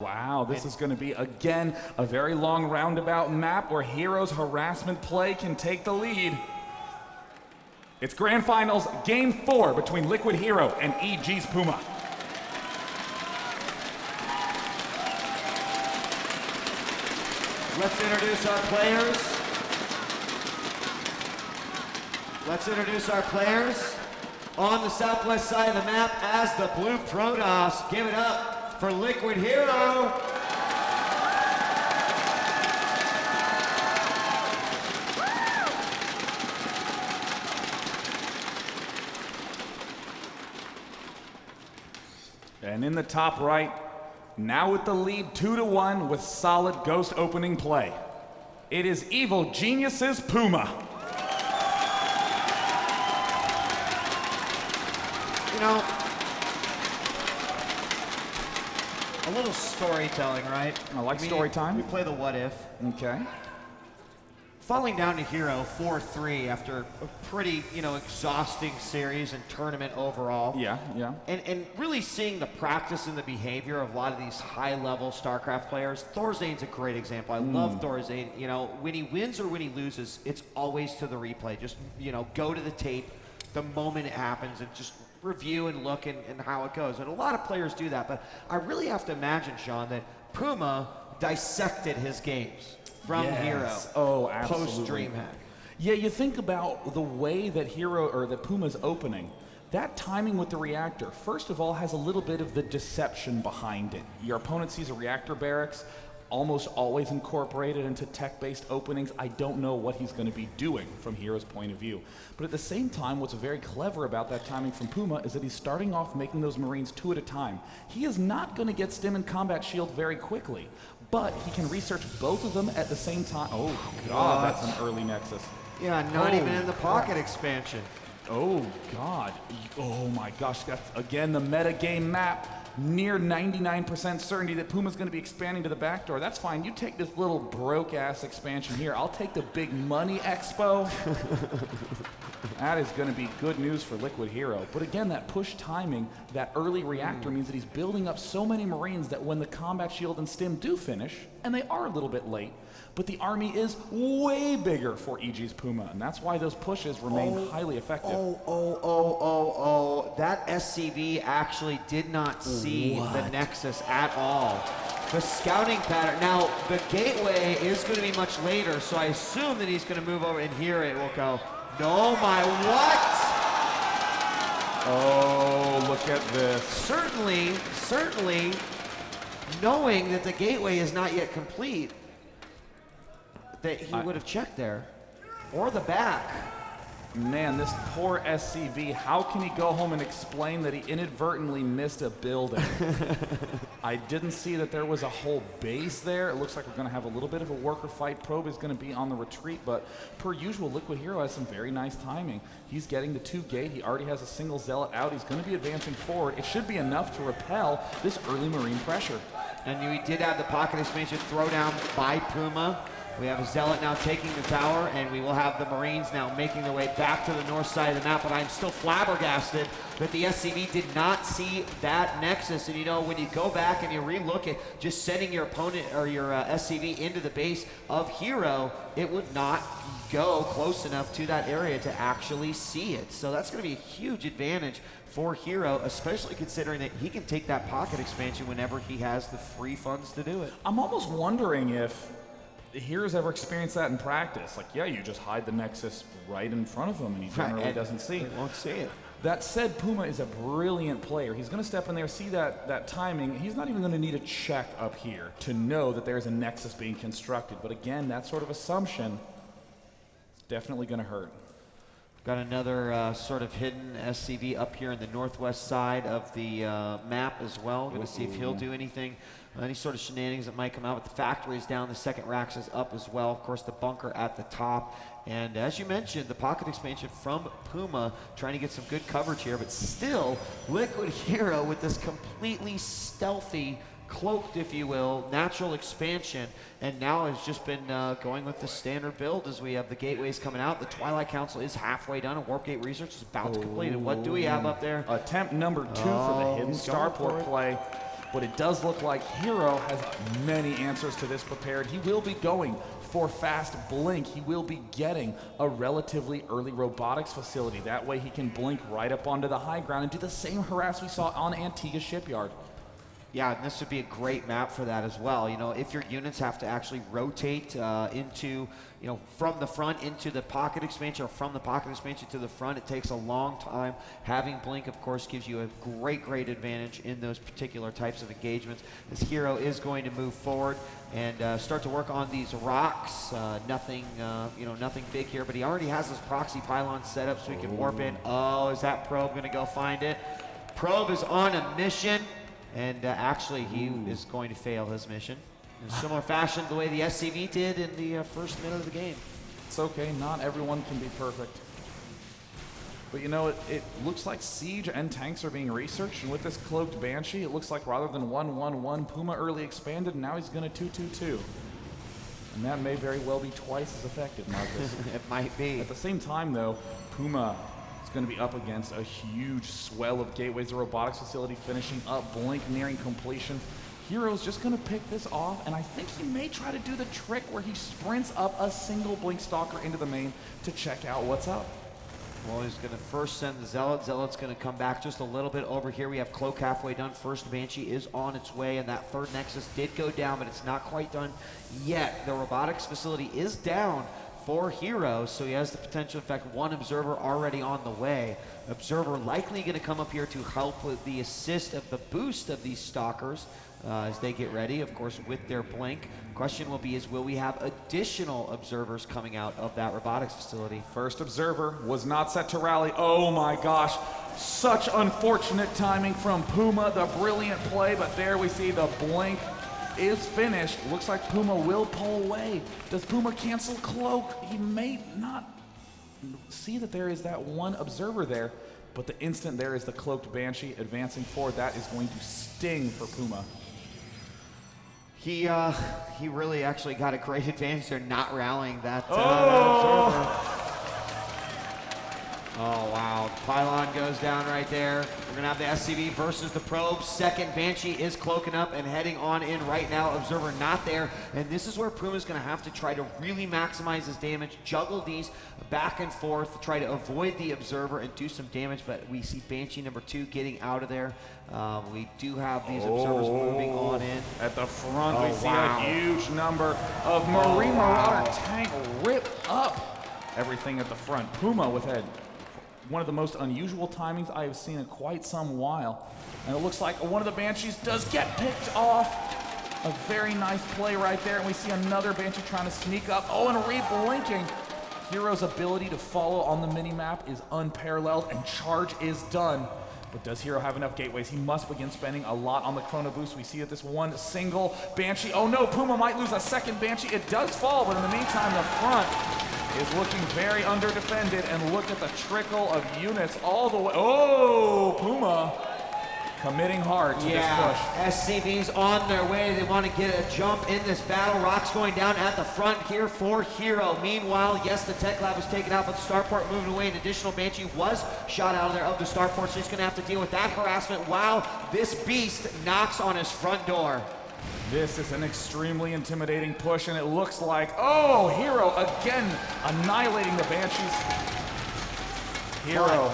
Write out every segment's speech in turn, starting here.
Wow, this is going to be, again, a very long roundabout map where HerO's harassment play can take the lead. It's Grand Finals, Game 4 between Liquid HerO and EG's Puma. Let's introduce our players. On the southwest side of the map as the blue Protoss. Give it up for Liquid HerO. And in the top right, now with the lead 2-1 with solid ghost opening play, it is Evil Genius's Puma. You know, a little storytelling, right? I like story time. We play the what if. Okay. Falling down to HerO 4-3 after a pretty, exhausting series and tournament overall. Yeah. And really seeing the practice and the behavior of a lot of these high-level StarCraft players. Thorzane's a great example. I love Thorzane. When he wins or when he loses, it's always to the replay. Just, go to the tape the moment it happens and just review and look and how it goes. And a lot of players do that, but I really have to imagine, Sean, that Puma dissected his games from HerO. Oh, absolutely. Post DreamHack. Yeah, you think about the way that HerO or that Puma's opening. That timing with the reactor, first of all, has a little bit of the deception behind it. Your opponent sees a reactor barracks, almost always incorporated into tech-based openings. I don't know what he's going to be doing from HerO's point of view. But at the same time, what's very clever about that timing from Puma is that he's starting off making those Marines 2 at a time. He is not going to get Stim and Combat Shield very quickly, but he can research both of them at the same time. Oh, God, that's an early Nexus. Yeah, not even in the pocket expansion. Oh, God. Oh, my gosh. That's, again, the metagame map. Near 99% certainty that Puma's going to be expanding to the back door. That's fine. You take this little broke-ass expansion here. I'll take the big money expo. That is going to be good news for Liquid HerO. But again, that push timing, that early reactor means that he's building up so many Marines that when the Combat Shield and Stim do finish, and they are a little bit late, but the army is way bigger for EG's Puma, and that's why those pushes remain highly effective. That SCV actually did not see the Nexus at all. The scouting pattern. Now, the gateway is going to be much later, so I assume that he's going to move over, and here it will go. No, my what? Oh, look at this. Certainly, knowing that the gateway is not yet complete, that he would have checked there, or the back. Man, this poor SCV, how can he go home and explain that he inadvertently missed a building? I didn't see that there was a whole base there. It looks like we're going to have a little bit of a worker fight. Probe is going to be on the retreat, but per usual, Liquid HerO has some very nice timing. He's getting the 2 gate. He already has a single Zealot out. He's going to be advancing forward. It should be enough to repel this early Marine pressure. And we did have the pocket expansion throwdown by Puma. We have a Zealot now taking the tower, and we will have the Marines now making their way back to the north side of the map, but I'm still flabbergasted that the SCV did not see that Nexus. And when you go back and you relook at just sending your opponent or your SCV into the base of HerO, it would not go close enough to that area to actually see it. So that's going to be a huge advantage for HerO, especially considering that he can take that pocket expansion whenever he has the free funds to do it. I'm almost wondering if HerO's ever experienced that in practice. Like, yeah, you just hide the Nexus right in front of him and he generally doesn't see. He won't see it. That said, Puma is a brilliant player. He's going to step in there, see that timing. He's not even going to need a check up here to know that there's a Nexus being constructed. But again, that sort of assumption is definitely going to hurt. Got another sort of hidden SCV up here in the northwest side of the map as well. Going to see if he'll do anything, any sort of shenanigans that might come out. But the factory is down, the second racks is up as well. Of course, the bunker at the top. And as you mentioned, the pocket expansion from Puma trying to get some good coverage here, but still Liquid HerO with this completely stealthy, cloaked, if you will, natural expansion, and now has just been going with the standard build as we have the gateways coming out. The Twilight Council is halfway done, and Warp Gate Research is about to complete. And what do we have up there? Attempt number 2 for the hidden starport play. but it does look like HerO has many answers to this prepared. He will be going for fast blink. He will be getting a relatively early robotics facility. That way he can blink right up onto the high ground and do the same harass we saw on Antigua Shipyard. Yeah, and this would be a great map for that as well. You know, if your units have to actually rotate into, you know, from the front into the pocket expansion or from the pocket expansion to the front, it takes a long time. Having blink, of course, gives you a great advantage in those particular types of engagements. This HerO is going to move forward and start to work on these rocks. Nothing big here, but he already has his proxy pylon set up so he can warp in. Oh, is that probe going to go find it? Probe is on a mission. And actually, he is going to fail his mission in a similar fashion the way the SCV did in the first minute of the game. It's okay, not everyone can be perfect. But you know, it looks like Siege and tanks are being researched, and with this Cloaked Banshee, it looks like rather than 1-1-1, Puma early expanded, and now he's going to 2-2-2. And that may very well be twice as effective, Marcus. It might be. At the same time, though, Puma is going to be up against a huge swell of gateways. The robotics facility finishing up, blink nearing completion. HerO's just going to pick this off, and I think he may try to do the trick where he sprints up a single blink stalker into the main to check out what's up. Well, he's going to first send the Zealot. Zealot's going to come back just a little bit over here. We have Cloak halfway done. First Banshee is on its way, and that third Nexus did go down, but it's not quite done yet. The robotics facility is down for HerO, so he has the potential. In fact, one Observer already on the way. Observer likely going to come up here to help with the assist of the boost of these Stalkers as they get ready, of course, with their blink. Question will be is, will we have additional Observers coming out of that robotics facility? First Observer was not set to rally. Oh my gosh, such unfortunate timing from Puma, the brilliant play, but there we see the blink is finished. Looks like Puma will pull away. Does Puma cancel Cloak? He may not see that there is that one Observer there, but the instant there is the Cloaked Banshee advancing forward, that is going to sting for Puma. He really actually got a great advantage there, not rallying that Observer. Oh, wow. Pylon goes down right there. We're going to have the SCV versus the Probe. Second Banshee is cloaking up and heading on in right now. Observer not there. And this is where Puma's going to have to try to really maximize his damage, juggle these back and forth, try to avoid the Observer and do some damage. But we see Banshee number 2 getting out of there. We do have these Observers moving on in. At the front, we see a huge number of Marine Marauder tank rip up everything at the front. Puma with one of the most unusual timings I have seen in quite some while. And it looks like one of the Banshees does get picked off. A very nice play right there. And we see another Banshee trying to sneak up. Oh, and re-blinking. HerO's ability to follow on the mini-map is unparalleled, and charge is done. But does HerO have enough gateways? He must begin spending a lot on the Chrono Boost. We see that this one single Banshee, oh no, Puma might lose a second Banshee. It does fall, but in the meantime, the front is looking very under-defended, and look at the trickle of units all the way. Oh, Puma committing hard to this push. SCV's on their way. They want to get a jump in this battle. Rocks going down at the front here for HerO. Meanwhile, yes, the Tech Lab was taken out, but the Starport moving away. An additional Banshee was shot out of there of the Starport, so he's going to have to deal with that harassment while this beast knocks on his front door. This is an extremely intimidating push, and it looks like, oh, HerO again annihilating the Banshees. HerO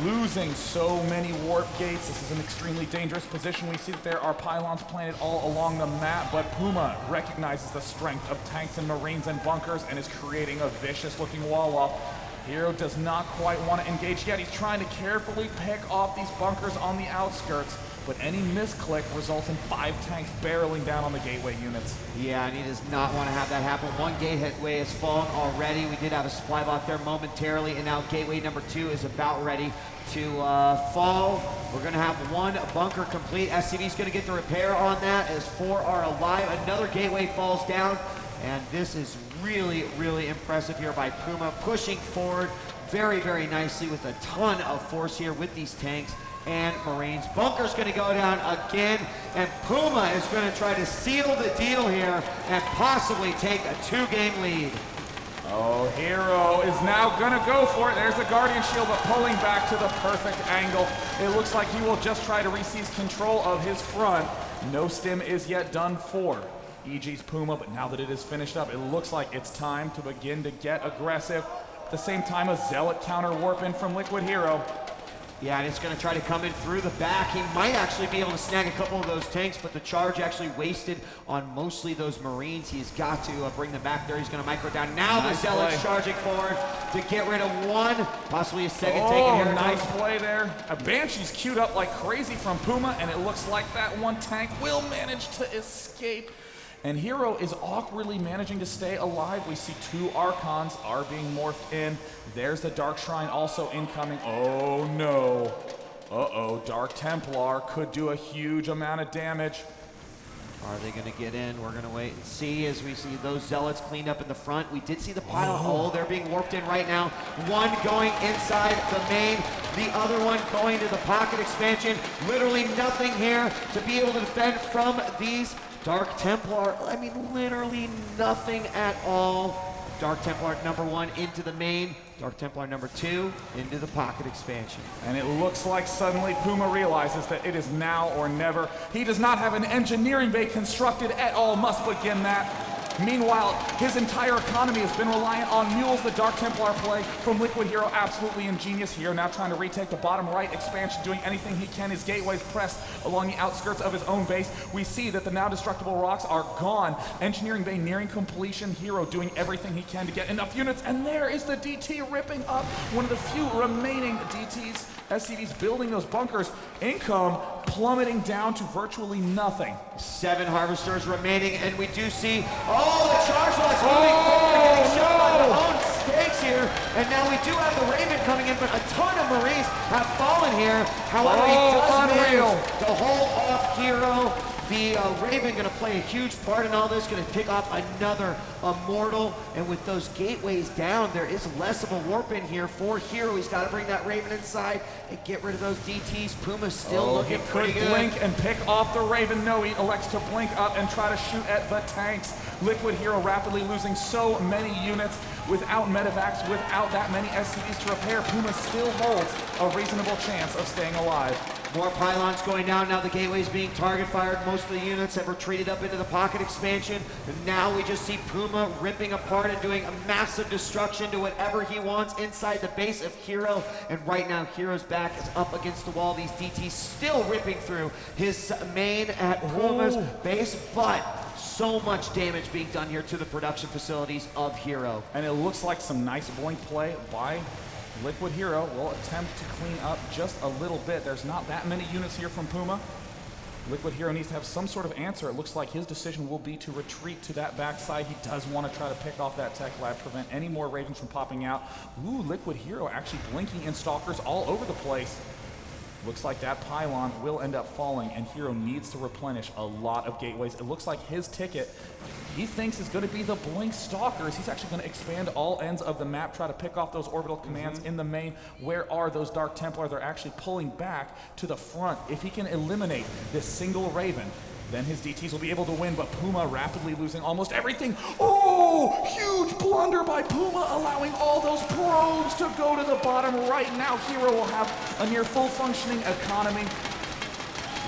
losing so many warp gates. This is an extremely dangerous position. We see that there are pylons planted all along the map, but Puma recognizes the strength of tanks and Marines and bunkers and is creating a vicious looking wall. HerO does not quite want to engage yet. He's trying to carefully pick off these bunkers on the outskirts, but any misclick results in 5 tanks barreling down on the gateway units. Yeah, and he does not want to have that happen. One gateway has fallen already. We did have a supply block there momentarily, and now gateway number 2 is about ready to fall. We're going to have one bunker complete. SCV's going to get the repair on that as 4 are alive. Another gateway falls down, and this is really, really impressive here by Puma, pushing forward very, very nicely with a ton of force here with these tanks and Marines. Bunker's going to go down again, and Puma is going to try to seal the deal here and possibly take a 2-game lead. Oh, HerO is now going to go for it. There's the Guardian Shield, but pulling back to the perfect angle. It looks like he will just try to re-seize control of his front. No stim is yet done for EG's Puma, but now that it is finished up, it looks like it's time to begin to get aggressive. At the same time, a Zealot counter warp in from Liquid HerO. Yeah, and it's going to try to come in through the back. He might actually be able to snag a couple of those tanks, but the charge actually wasted on mostly those Marines. He's got to bring them back there. He's going to micro down. Now the Zealot's charging forward to get rid of one, possibly a second tank in here. Nice play there. A Banshee's queued up like crazy from Puma, and it looks like that one tank will manage to escape. And HerO is awkwardly managing to stay alive. We see 2 Archons are being morphed in. There's the Dark Shrine also incoming. Oh no. Uh-oh, Dark Templar could do a huge amount of damage. Are they going to get in? We're going to wait and see as we see those Zealots cleaned up in the front. We did see the pylon. Oh, they're being warped in right now. One going inside the main, the other one going to the pocket expansion. Literally nothing here to be able to defend from these Dark Templar. I mean, literally nothing at all. Dark Templar number 1 into the main. Dark Templar number 2 into the pocket expansion. And it looks like suddenly Puma realizes that it is now or never. He does not have an engineering bay constructed at all. Must begin that. Meanwhile, his entire economy has been reliant on mules. The Dark Templar play from Liquid HerO, absolutely ingenious here. Now trying to retake the bottom right expansion, doing anything he can. His gateways pressed along the outskirts of his own base. We see that the now destructible rocks are gone. Engineering bay nearing completion. HerO doing everything he can to get enough units. And there is the DT ripping up one of the few remaining DTs. SCVs building those bunkers. Income plummeting down to virtually nothing. 7 harvesters remaining, and we do see, the charge loss moving forward, getting shot by their own stakes here. And now we do have the Raven coming in, but a ton of Marines have fallen here. However, he does manage to hold off HerO. The Raven going to play a huge part in all this, going to pick off another Immortal. And with those gateways down, there is less of a warp in here for HerO. He's got to bring that Raven inside and get rid of those DTs. Puma's still looking pretty good. Blink and pick off the Raven. No, he elects to blink up and try to shoot at the tanks. Liquid HerO rapidly losing so many units. Without medevacs, without that many SCVs to repair, Puma still holds a reasonable chance of staying alive. More pylons going down. Now the gateway's being target fired. Most of the units have retreated up into the pocket expansion. And now we just see Puma ripping apart and doing a massive destruction to whatever he wants inside the base of HerO. And right now HerO's back is up against the wall. These DTs still ripping through his main at Puma's base, but so much damage being done here to the production facilities of HerO. And it looks like some nice blink play by Liquid HerO. Will attempt to clean up just a little bit. There's not that many units here from Puma. Liquid HerO needs to have some sort of answer. It looks like his decision will be to retreat to that backside. He does want to try to pick off that tech lab, prevent any more Ravens from popping out. Ooh, Liquid HerO actually blinking in stalkers all over the place. Looks like that pylon will end up falling, and HerO needs to replenish a lot of gateways. It looks like his ticket, he thinks, is going to be the blink stalkers. He's actually going to expand all ends of the map, try to pick off those orbital commands in the main. Where are those Dark Templar? They're actually pulling back to the front. If he can eliminate this single Raven, then his DTs will be able to win, but Puma rapidly losing almost everything. Oh, huge blunder by Puma, allowing all those probes to go to the bottom right. Now HerO will have a near full functioning economy.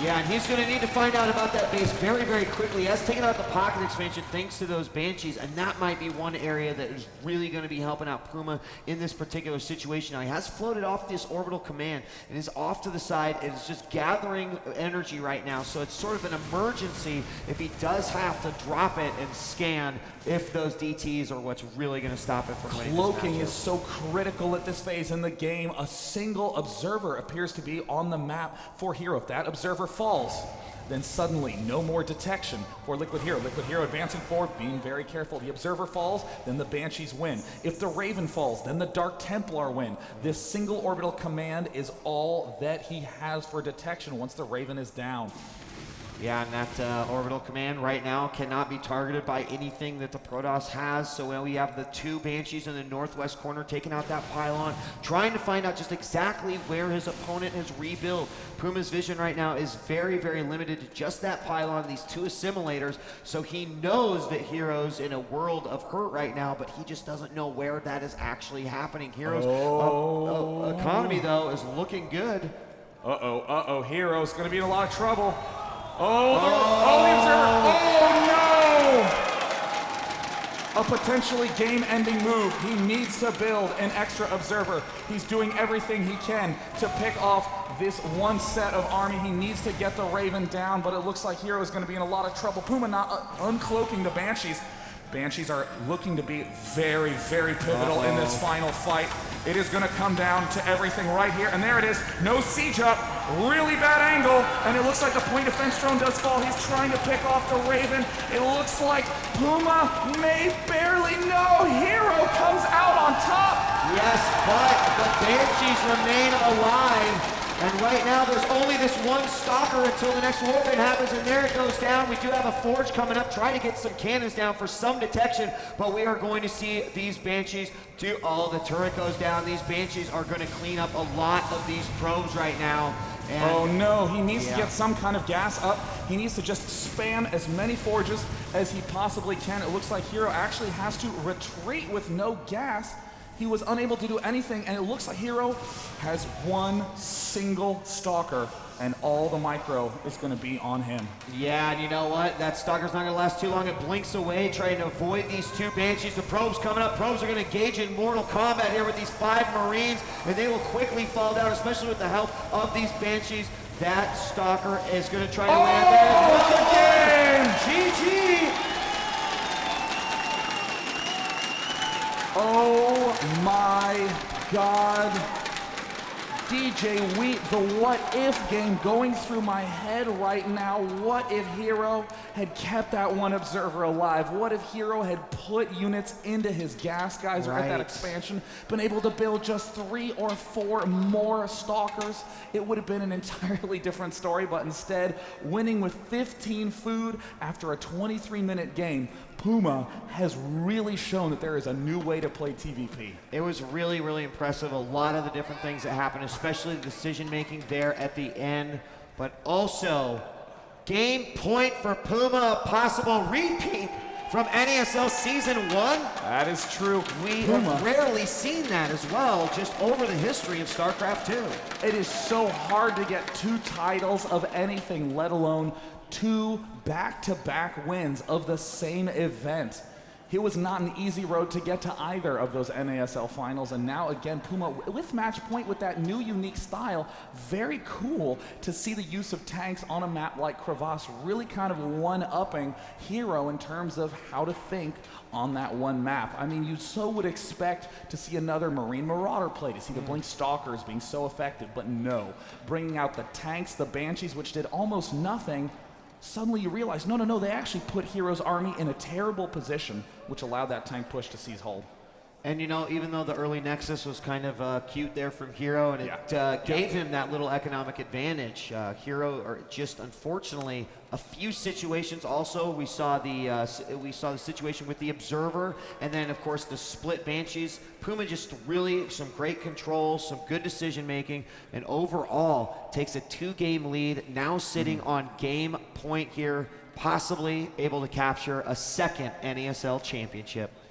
Yeah, and he's going to need to find out about that base very, very quickly. He has taken out the pocket expansion thanks to those Banshees, and that might be one area that is really going to be helping out Puma in this particular situation. Now, he has floated off this orbital command and is off to the side and is just gathering energy right now, so it's sort of an emergency if he does have to drop it and scan if those DTs are what's really going to stop it from winning this matchup. Cloaking is so critical at this phase in the game. A single observer appears to be on the map for HerO. If that observer falls, then suddenly no more detection for Liquid HerO. Liquid HerO advancing forward, being very careful. The observer falls, then the Banshees win. If the Raven falls, then the Dark Templar win. This single orbital command is all that he has for detection once the Raven is down. Yeah, and that orbital command right now cannot be targeted by anything that the Protoss has. So we have the 2 Banshees in the northwest corner taking out that pylon, trying to find out just exactly where his opponent has rebuilt. Puma's vision right now is very, very limited to just that pylon, these 2 assimilators. So he knows that HerO's in a world of hurt right now, but he just doesn't know where that is actually happening. HerO's economy, though, is looking good. HerO's going to be in a lot of trouble. the observer. Oh, no! A potentially game-ending move. He needs to build an extra observer. He's doing everything he can to pick off this one set of army. He needs to get the Raven down, but it looks like HerO is going to be in a lot of trouble. Puma not uncloaking the Banshees. Banshees are looking to be very, very pivotal in this final fight. It is going to come down to everything right here. And there it is. No siege up. Really bad angle. And it looks like the point defense drone does fall. He's trying to pick off the Raven. It looks like Puma may barely know. HerO comes out on top. Yes, but the Banshees remain alive. And right now, there's only this one stalker until the next warband happens, and there it goes down. We do have a forge coming up, trying to get some cannons down for some detection, but we are going to see these Banshees do, the turret goes down. These Banshees are going to clean up a lot of these probes right now. And oh no, he needs to get some kind of gas up. He needs to just spam as many forges as he possibly can. It looks like HerO actually has to retreat with no gas. He was unable to do anything, and it looks like HerO has one single stalker, and all the micro is going to be on him. Yeah, and you know what? That stalker's not going to last too long. It blinks away, trying to avoid these two Banshees. The probes coming up. Probes are going to engage in mortal combat here with these 5 Marines, and they will quickly fall down, especially with the help of these Banshees. That stalker is going to try to land there. GG! Oh my God. DJ Wheat, the what if game going through my head right now. What if HerO had kept that one observer alive? What if HerO had put units into his gas geyser at that expansion, been able to build just 3 or 4 more stalkers? It would have been an entirely different story, but instead, winning with 15 food after a 23-minute game, Puma has really shown that there is a new way to play TVP. It was really, really impressive. A lot of the different things that happened, especially the decision-making there at the end, but also game point for Puma, a possible repeat from NASL Season 1. That is true. We have rarely seen that as well, just over the history of StarCraft 2. It is so hard to get 2 titles of anything, let alone 2 back-to-back wins of the same event. It was not an easy road to get to either of those NASL finals, and now again Puma with match point with that new unique style. Very cool to see the use of tanks on a map like Crevasse, really kind of one-upping HerO in terms of how to think on that one map. I mean, you so would expect to see another Marine Marauder play, to see the Blink Stalkers being so effective, but no. Bringing out the tanks, the Banshees, which did almost nothing, suddenly you realize, no, they actually put HerO's army in a terrible position, which allowed that tank push to seize hold. And you know, even though the early Nexus was kind of cute there from HerO, and it gave him that little economic advantage, HerO, or just unfortunately, a few situations also, we saw the situation with the Observer, and then of course the split Banshees. Puma just really some great control, some good decision making, and overall takes a 2-game lead, now sitting on game point here, possibly able to capture a 2nd NASL championship.